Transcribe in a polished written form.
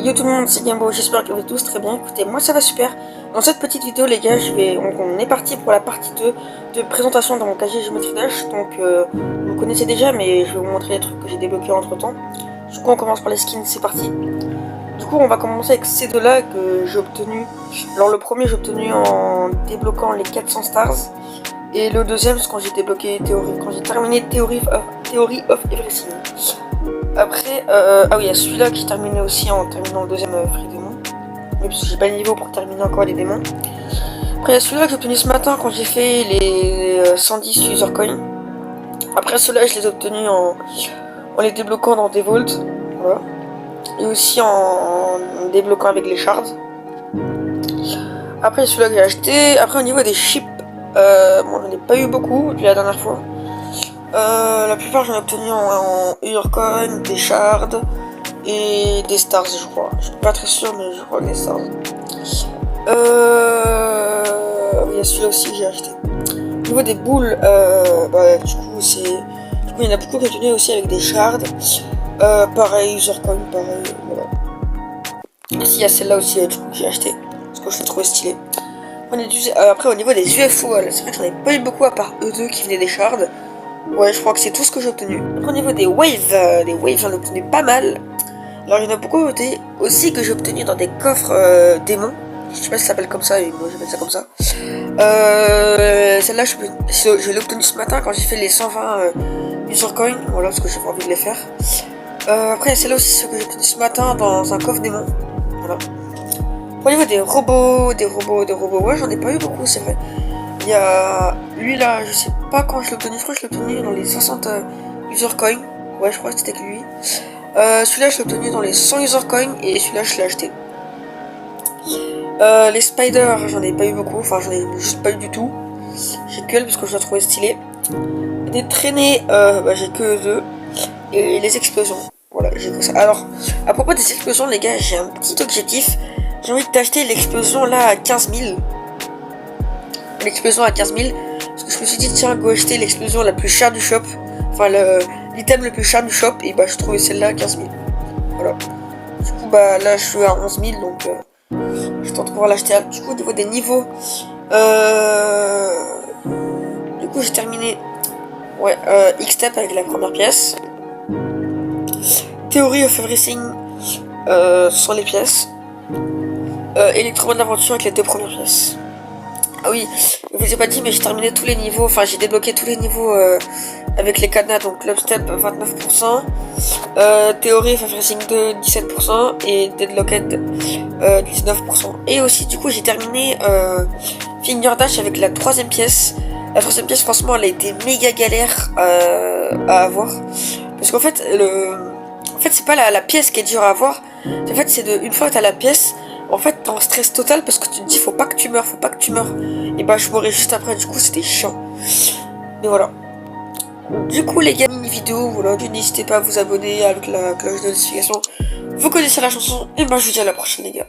Yo tout le monde, c'est Gambo, j'espère que vous êtes tous très bien. Écoutez, moi ça va super. Dans cette petite vidéo les gars, on est parti pour la partie 2 de présentation dans mon casier Geometry Dash. Donc vous connaissez déjà, mais je vais vous montrer les trucs que j'ai débloqués entre temps. Du coup on commence par les skins, c'est parti. Du coup on va commencer avec ces deux là que j'ai obtenu. Alors le premier j'ai obtenu en débloquant les 400 stars. Et le deuxième c'est quand j'ai débloqué Theory, quand j'ai terminé Theory of Everything. Après, ah oui, il y a celui-là que j'ai terminé aussi en terminant le deuxième Free Démon. Mais parce que j'ai pas le niveau pour terminer encore les démons. Après, il y a celui-là que j'ai obtenu ce matin quand j'ai fait les 110 user coins. Après, ceux-là, je les ai obtenus en les débloquant dans des vaults. Voilà. Et aussi en débloquant avec les shards. Après, celui-là que j'ai acheté. Après, au niveau des chips, bon, j'en ai pas eu beaucoup depuis la dernière fois. La plupart j'en ai obtenu en Urcoin, des shards et des stars je crois. Je suis pas très sûr mais je crois que des stars. Il y a celui-là aussi que j'ai acheté. Au niveau des boules, du coup il y en a beaucoup que j'ai obtenu aussi avec des shards. Pareil, Urcoin, pareil, voilà. Si il y a celle-là aussi du coup que j'ai acheté. Parce que je l'ai trouvé stylé. Après au niveau des UFO, c'est vrai que j'en ai pas eu beaucoup à part eux deux qui venaient des shards. Ouais, je crois que c'est tout ce que j'ai obtenu. Après, au niveau des waves j'en ai obtenu pas mal. Alors, il y en a beaucoup aussi que j'ai obtenu dans des coffres démons. Je sais pas si ça s'appelle comme ça, mais moi j'appelle ça comme ça. Celle-là, je l'ai obtenue ce matin quand j'ai fait les 120 user coins. Voilà, parce que j'ai pas envie de les faire. Après, celle-là aussi, ce que j'ai obtenu ce matin dans un coffre démon. Voilà. Au niveau des robots, ouais, j'en ai pas eu beaucoup, c'est vrai. Il y a lui là, je sais pas quand je l'ai obtenu, je crois que je l'ai obtenu dans les 60 user coins. Ouais, je crois que c'était que lui. Celui-là, je l'ai obtenu dans les 100 user coins et celui-là, je l'ai acheté. Les spiders, j'en ai pas eu beaucoup, enfin, j'en ai juste pas eu du tout. J'ai que elle parce que je la trouvais stylée. Des traînées, j'ai que deux. Et les explosions, voilà, j'ai que ça. Alors, à propos des explosions, les gars, j'ai un petit objectif. J'ai envie d'acheter l'explosion là à 15 000. L'explosion à 15 000 parce que je me suis dit tiens go acheter l'explosion la plus chère du shop, enfin l'item le plus cher du shop et je trouvais celle-là à 15 000. Voilà, du coup là je suis à 11 000 donc je tente de pouvoir l'acheter. Du coup au niveau des niveaux du coup j'ai terminé X-Step avec la première pièce, Theory of Everything sans les pièces, Electromode d'aventure avec les deux premières pièces. Ah oui, je vous ai pas dit, mais j'ai terminé tous les niveaux, enfin j'ai débloqué tous les niveaux avec les cadenas, donc Clubstep 29%, Theory of Everything 2 17% et Deadlocked 19%. Et aussi du coup j'ai terminé Finger Dash avec la troisième pièce. La troisième pièce franchement elle a été méga galère à avoir. Parce qu'en fait, c'est pas la pièce qui est dure à avoir, en fait c'est une fois que t'as la pièce, en fait t'es en stress total parce que tu te dis faut pas que tu meurs. Et je mourrais juste après, du coup c'était chiant. Mais voilà. Du coup les gars, mini vidéo, voilà, n'hésitez pas à vous abonner avec la cloche de notification. Vous connaissez la chanson, et je vous dis à la prochaine les gars.